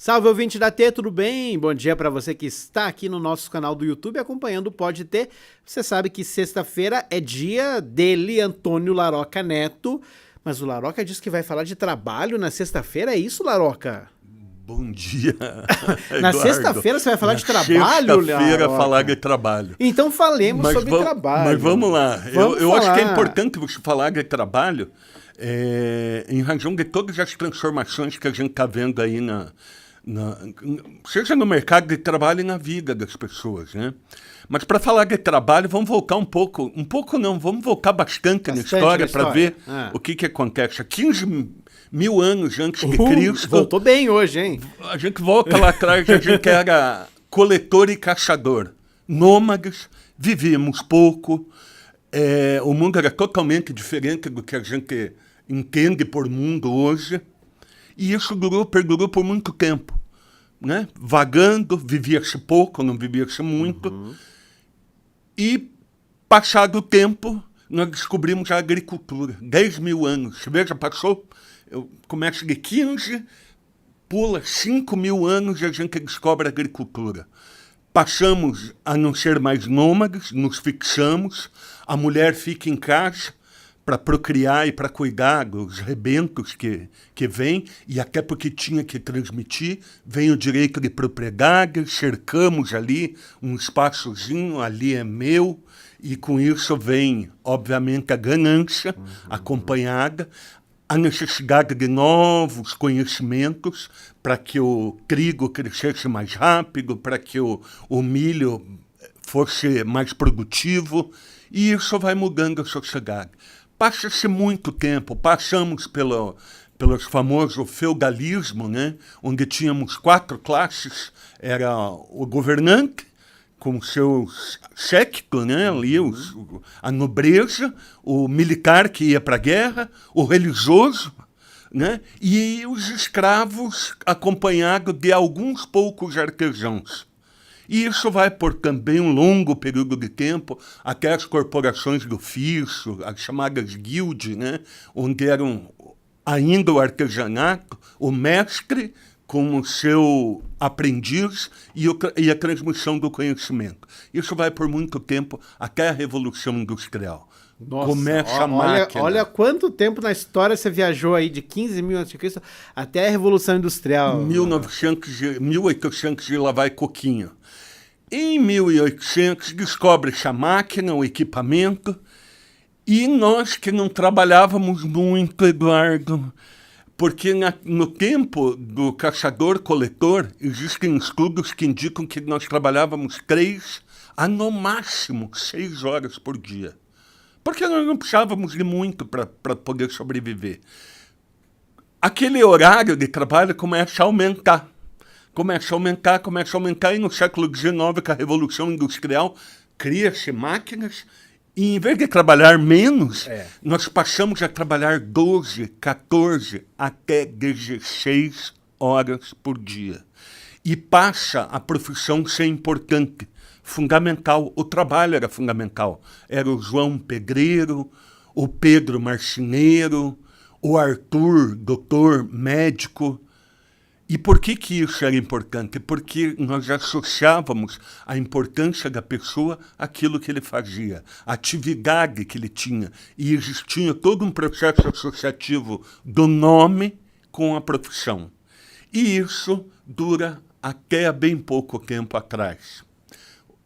Salve, ouvinte da T, tudo bem? Bom dia para você que está aqui no nosso canal do YouTube acompanhando o Pode Ter. Você sabe que sexta-feira é dia dele, Antônio Laroca Neto, mas o Laroca disse que vai falar de trabalho na sexta-feira, é isso, Laroca? Bom dia, Na Eduardo. sexta-feira você vai falar de trabalho, Sexta-feira Laroca? falar de trabalho. Então falemos sobre trabalho. Mas vamos lá. Vamos eu acho que é falar. importante você falar de trabalho em razão de todas as transformações que a gente está vendo aí seja no mercado de trabalho e na vida das pessoas, né? Mas para falar de trabalho, vamos voltar vamos voltar bastante na história para ver o que acontece. Há 15 mil anos antes de Cristo. Voltou bem hoje, hein? A gente volta lá atrás, a gente era coletor e caçador. Nômades, vivíamos pouco, o mundo era totalmente diferente do que a gente entende por mundo hoje. E isso perdurou por muito tempo, né? Vagando, vivia-se pouco, não vivia-se muito. Uhum. E, passado o tempo, nós descobrimos a agricultura. 10 mil anos. Veja, começa de 15, pula 5 mil anos e a gente descobre a agricultura. Passamos a não ser mais nômades, nos fixamos, a mulher fica em casa para procriar e para cuidar dos rebentos que vêm, e até porque tinha que transmitir, vem o direito de propriedade, cercamos ali um espaçozinho, ali é meu, e com isso vem, obviamente, a ganância acompanhada, a necessidade de novos conhecimentos para que o trigo crescesse mais rápido, para que o milho fosse mais produtivo, e isso vai mudando a sociedade. Passa-se muito tempo, passamos pelos famoso feudalismo, né? Onde tínhamos 4 classes, era o governante, com seus séquito, né? Ali, a nobreza, o militar que ia para a guerra, o religioso, né? E os escravos acompanhados de alguns poucos artesãos. E isso vai por também um longo período de tempo até as corporações do ofício, as chamadas guildes, né? Onde eram ainda o artesanato, o mestre com o seu aprendiz e a transmissão do conhecimento. Isso vai por muito tempo até a Revolução Industrial. Nossa, começa a máquina. Olha quanto tempo na história você viajou aí, de 15 mil a.C. até a Revolução Industrial. 1800 e lá vai coquinho. Em 1800 descobre-se a máquina, o equipamento, e nós que não trabalhávamos muito, Eduardo, porque no tempo do caçador-coletor existem estudos que indicam que nós trabalhávamos 3 a no máximo 6 horas por dia. Porque nós não precisávamos de muito para poder sobreviver. Aquele horário de trabalho começa a aumentar, e no século XIX, com a Revolução Industrial, cria-se máquinas, e em vez de trabalhar menos, nós passamos a trabalhar 12, 14, até 16 horas por dia. E passa a profissão ser importante, fundamental. O trabalho era fundamental. Era o João Pedreiro, o Pedro Marceneiro, o Arthur, doutor, médico. E por que isso era importante? Porque nós associávamos a importância da pessoa àquilo que ele fazia, a atividade que ele tinha. E existia todo um processo associativo do nome com a profissão. E isso dura até há bem pouco tempo atrás.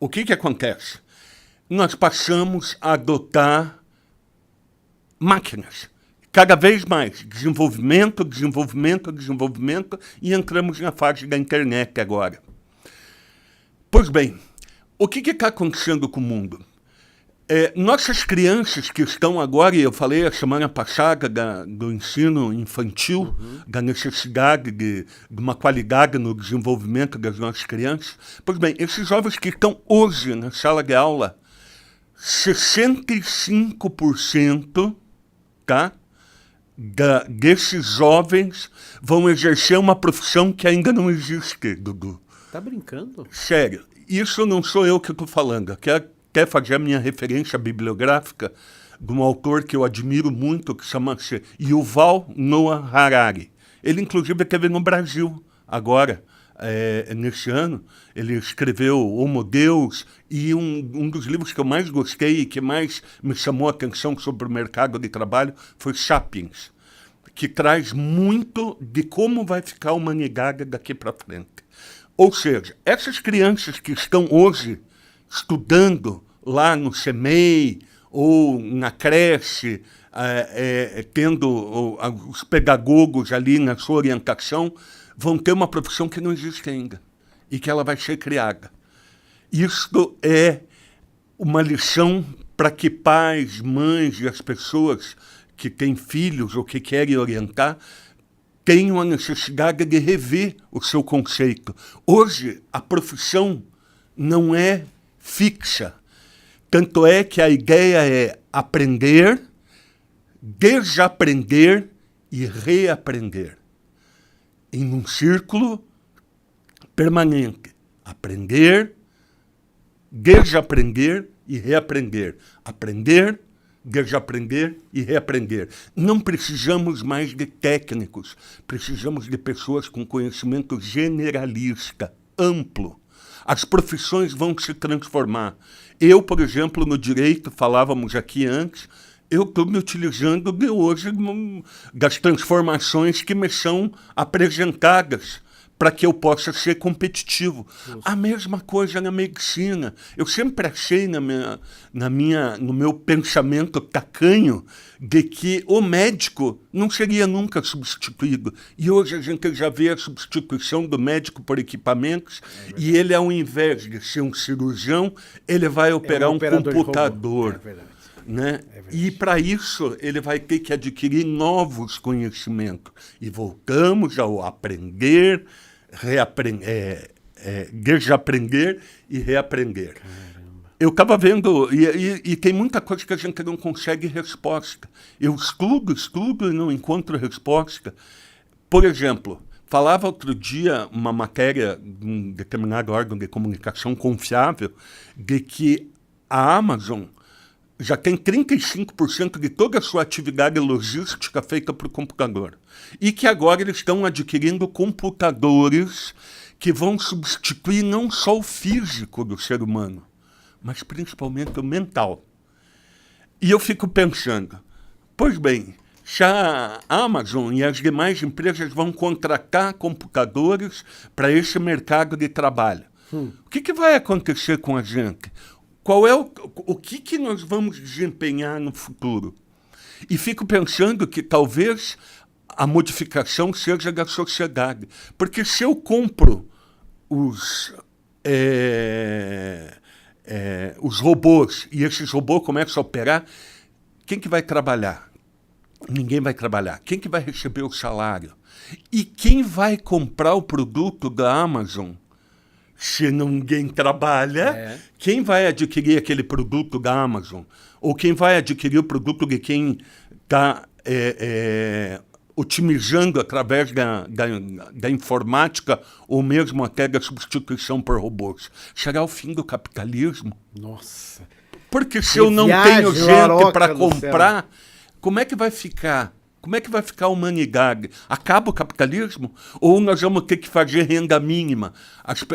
O que acontece? Nós passamos a adotar máquinas. Cada vez mais, desenvolvimento, e entramos na fase da internet agora. Pois bem, o que está acontecendo com o mundo? Nossas crianças que estão agora, e eu falei a semana passada do ensino infantil, da necessidade de uma qualidade no desenvolvimento das nossas crianças, pois bem, esses jovens que estão hoje na sala de aula, 65%, tá? Desses jovens vão exercer uma profissão que ainda não existe, Dudu. Tá brincando? Sério, isso não sou eu que estou falando. Quer fazer a minha referência bibliográfica de um autor que eu admiro muito, que chama-se Yuval Noah Harari. Ele, inclusive, esteve no Brasil agora, nesse ano. Ele escreveu Homo Deus, e um dos livros que eu mais gostei e que mais me chamou a atenção sobre o mercado de trabalho foi Sapiens, que traz muito de como vai ficar a humanidade daqui para frente. Ou seja, essas crianças que estão hoje estudando lá no CEMEI ou na creche, tendo os pedagogos ali na sua orientação, vão ter uma profissão que não existe ainda e que ela vai ser criada. Isso é uma lição para que pais, mães e as pessoas que têm filhos ou que querem orientar tenham a necessidade de rever o seu conceito. Hoje, a profissão não é fixa. Tanto é que a ideia é aprender, desaprender e reaprender. Em um círculo permanente. Aprender, desaprender e reaprender. Aprender, desaprender e reaprender. Não precisamos mais de técnicos, precisamos de pessoas com conhecimento generalista, amplo. As profissões vão se transformar. Eu, por exemplo, no direito, falávamos aqui antes, eu estou me utilizando de hoje das transformações que me são apresentadas para que eu possa ser competitivo. A mesma coisa na medicina. Eu sempre achei no meu pensamento tacanho de que o médico não seria nunca substituído. E hoje a gente já vê a substituição do médico por equipamentos, e ele, ao invés de ser um cirurgião, ele vai operar um computador. Né? E para isso ele vai ter que adquirir novos conhecimentos. E voltamos ao aprender, desaprender e reaprender. Caramba. Eu estava vendo, e tem muita coisa que a gente não consegue resposta. Eu estudo e não encontro resposta. Por exemplo, falava outro dia uma matéria de um determinado órgão de comunicação confiável de que a Amazon já tem 35% de toda a sua atividade logística feita por computador. E que agora eles estão adquirindo computadores que vão substituir não só o físico do ser humano, mas principalmente o mental. E eu fico pensando, pois bem, se a Amazon e as demais empresas vão contratar computadores para esse mercado de trabalho, o que vai acontecer com a gente? Qual é o que nós vamos desempenhar no futuro? E fico pensando que talvez a modificação seja da sociedade. Porque se eu compro os robôs e esses robôs começam a operar, quem que vai trabalhar? Ninguém vai trabalhar. Quem que vai receber o salário? E quem vai comprar o produto da Amazon? Se ninguém trabalha, quem vai adquirir aquele produto da Amazon? Ou quem vai adquirir o produto de quem está otimizando através da informática ou mesmo até da substituição por robôs? Será o fim do capitalismo? Nossa. Porque se eu não tenho gente para comprar, como é que vai ficar? Como é que vai ficar a humanidade? Acaba o capitalismo? Ou nós vamos ter que fazer renda mínima?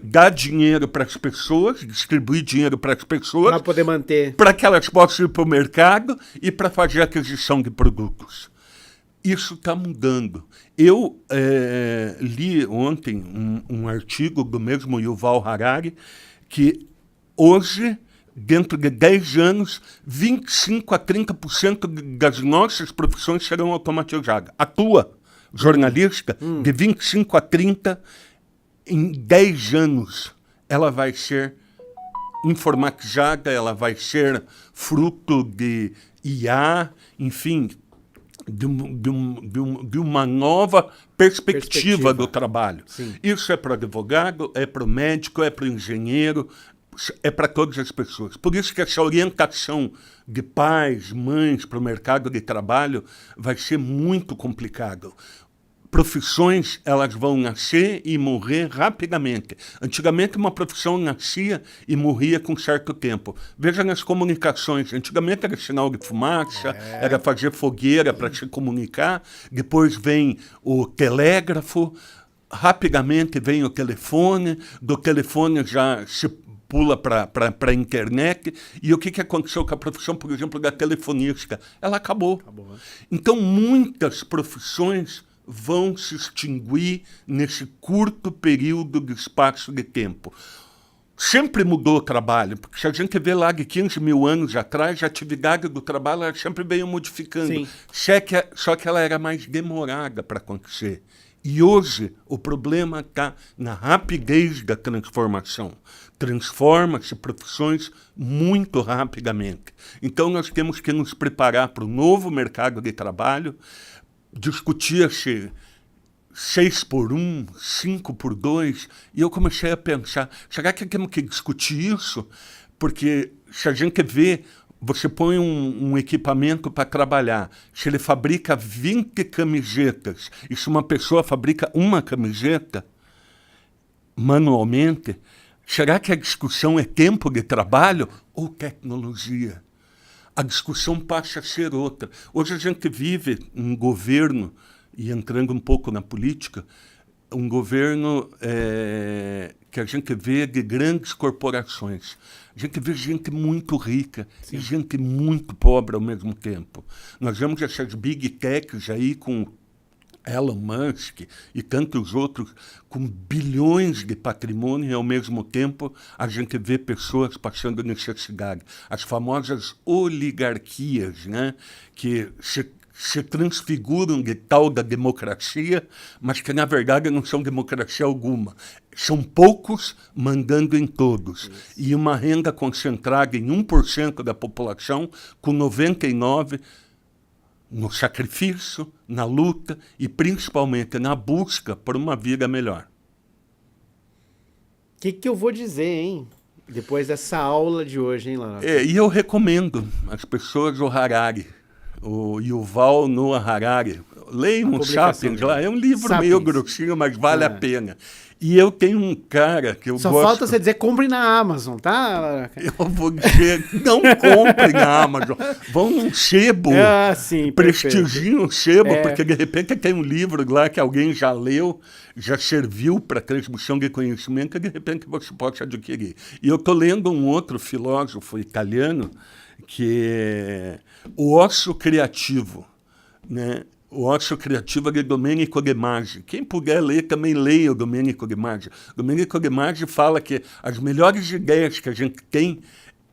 Dar dinheiro para as pessoas, distribuir dinheiro para as pessoas... Para poder manter. Para que elas possam ir para o mercado e para fazer aquisição de produtos. Isso está mudando. Eu li ontem um artigo do mesmo Yuval Harari, que hoje... dentro de 10 anos, 25% a 30% das nossas profissões serão automatizadas. A tua, jornalista, de 25% a 30%, em 10 anos, ela vai ser informatizada, ela vai ser fruto de IA, enfim, de uma nova perspectiva do trabalho. Sim. Isso é para o advogado, é para o médico, é para o engenheiro, é para todas as pessoas. Por isso que essa orientação de pais, mães para o mercado de trabalho vai ser muito complicado. Profissões, elas vão nascer e morrer rapidamente. Antigamente, uma profissão nascia e morria com certo tempo. Veja nas comunicações. Antigamente era sinal de fumaça, era fazer fogueira para se comunicar. Depois vem o telégrafo. rapidamente vem o telefone, do telefone já se pula para a internet. E o que aconteceu com a profissão, por exemplo, da telefonista? Ela acabou. Né? Então, muitas profissões vão se extinguir nesse curto período de espaço de tempo. Sempre mudou o trabalho, porque se a gente vê lá de 15 mil anos atrás, a atividade do trabalho ela sempre veio modificando. Só que ela era mais demorada para acontecer. E hoje o problema está na rapidez da transformação. Transforma-se profissões muito rapidamente. Então nós temos que nos preparar para o novo mercado de trabalho. Discutia-se 6x1, 5x2, e eu comecei a pensar, será que temos que discutir isso? Porque se a gente vê, você põe um equipamento para trabalhar, se ele fabrica 20 camisetas, e se uma pessoa fabrica uma camiseta manualmente, será que a discussão é tempo de trabalho ou tecnologia? A discussão passa a ser outra. Hoje a gente vive um governo, e entrando um pouco na política, um governo que a gente vê de grandes corporações. A gente vê gente muito rica e gente muito pobre ao mesmo tempo. Nós vemos essas big techs aí com Elon Musk e tantos outros com bilhões de patrimônio e, ao mesmo tempo, a gente vê pessoas passando necessidade. As famosas oligarquias, né, que se transfiguram de tal da democracia, mas que, na verdade, não são democracia alguma. São poucos mandando em todos. Isso. E uma renda concentrada em 1% da população, com 99% no sacrifício, na luta e, principalmente, na busca por uma vida melhor. O que eu vou dizer, hein? Depois dessa aula de hoje, hein, Laroca? E eu recomendo às pessoas o Harari, o Yuval Noah Harari. Leiam o Sapiens lá, é um livro meio grossinho, mas vale a pena. E eu tenho um cara que eu gosto... Só falta você dizer, compre na Amazon, tá, Laroca? Eu vou dizer, não compre na Amazon. Vão num sebo, prestigiem o sebo, porque de repente tem um livro lá que alguém já leu, já serviu para transmissão de conhecimento, e de repente você pode adquirir. E eu estou lendo um outro filósofo italiano, que é O Osso Criativo, né? O Osso Criativo é de Domenico De Masi. Quem puder ler, também leia o Domenico De Masi. Domenico De Masi fala que as melhores ideias que a gente tem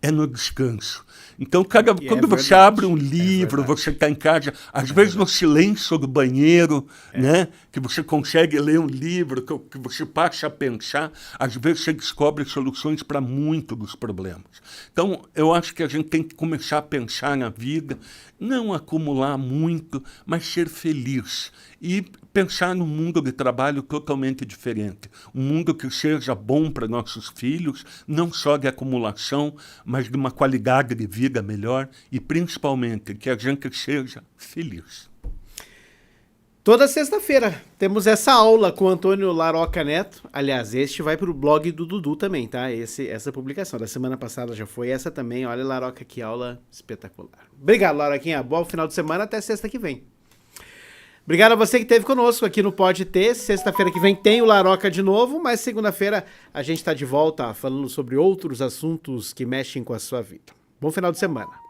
é no descanso. Então, quando você abre um livro, você está em casa, às vezes no silêncio do banheiro, né, que você consegue ler um livro, que você passa a pensar, às vezes você descobre soluções para muitos dos problemas. Então, eu acho que a gente tem que começar a pensar na vida, não acumular muito, mas ser feliz. E pensar num mundo de trabalho totalmente diferente. Um mundo que seja bom para nossos filhos, não só de acumulação, mas de uma qualidade de vida melhor e, principalmente, que a gente seja feliz. Toda sexta-feira temos essa aula com o Antônio Laroca Neto. Aliás, este vai para o blog do Dudu também, tá? Essa publicação da semana passada já foi, essa também. Olha, Laroca, que aula espetacular. Obrigado, Laroquinha. Bom final de semana, até sexta que vem. Obrigado a você que esteve conosco aqui no Pode Ter. Sexta-feira que vem tem o Laroca de novo, mas segunda-feira a gente está de volta falando sobre outros assuntos que mexem com a sua vida. Bom final de semana.